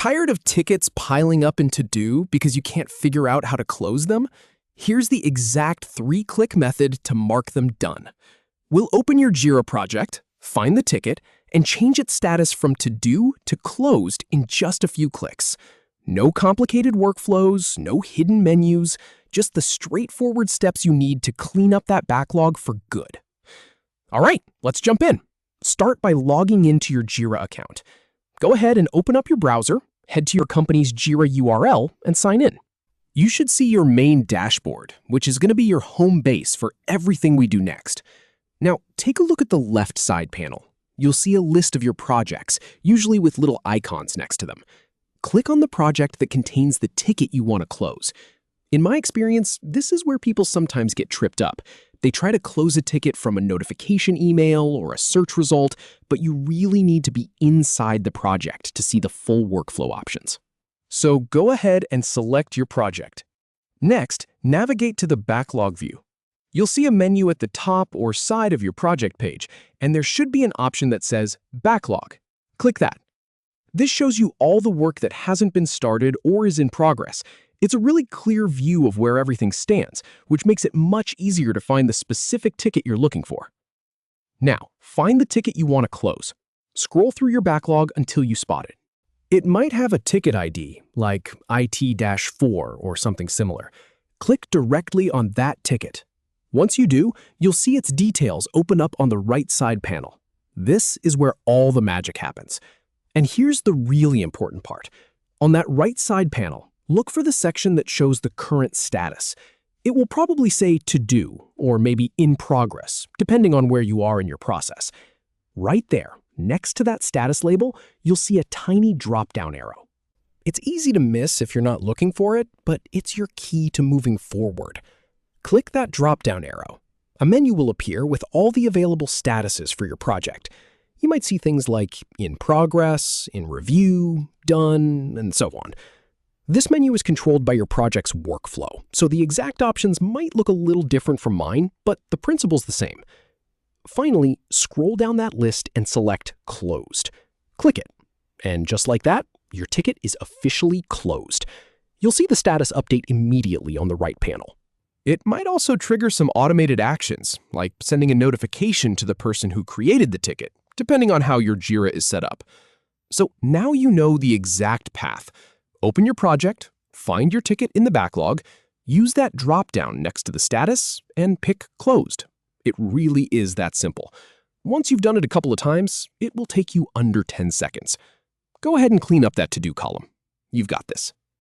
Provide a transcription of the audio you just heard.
Tired of tickets piling up in To-Do because you can't figure out how to close them? Here's the exact 3-click method to mark them done. We'll open your Jira project, find the ticket, and change its status from To-Do to Closed in just a few clicks. No complicated workflows, no hidden menus, just the straightforward steps you need to clean up that backlog for good. All right, let's jump in. Start by logging into your Jira account. Go ahead and open up your browser, head to your company's Jira URL, and sign in. You should see your main dashboard, which is going to be your home base for everything we do next. Now, take a look at the left side panel. You'll see a list of your projects, usually with little icons next to them. Click on the project that contains the ticket you want to close. In my experience, this is where people sometimes get tripped up. They try to close a ticket from a notification email or a search result, but you really need to be inside the project to see the full workflow options. So go ahead and select your project. Next, navigate to the Backlog view. You'll see a menu at the top or side of your project page, and there should be an option that says Backlog. Click that. This shows you all the work that hasn't been started or is in progress. It's a really clear view of where everything stands, which makes it much easier to find the specific ticket you're looking for. Now, find the ticket you want to close. Scroll through your backlog until you spot it. It might have a ticket ID, like IT-4 or something similar. Click directly on that ticket. Once you do, you'll see its details open up on the right side panel. This is where all the magic happens. And here's the really important part. On that right side panel, look for the section that shows the current status. It will probably say To Do or maybe In Progress, depending on where you are in your process. Right there, next to that status label, you'll see a tiny drop-down arrow. It's easy to miss if you're not looking for it, but it's your key to moving forward. Click that drop-down arrow. A menu will appear with all the available statuses for your project. You might see things like In Progress, In Review, Done, and so on. This menu is controlled by your project's workflow, so the exact options might look a little different from mine, but the principle's the same. Finally, scroll down that list and select Closed. Click it, and just like that, your ticket is officially closed. You'll see the status update immediately on the right panel. It might also trigger some automated actions, like sending a notification to the person who created the ticket, depending on how your Jira is set up. So now you know the exact path. Open your project, find your ticket in the backlog, use that drop-down next to the status, and pick Closed. It really is that simple. Once you've done it a couple of times, it will take you under 10 seconds. Go ahead and clean up that To-Do column. You've got this.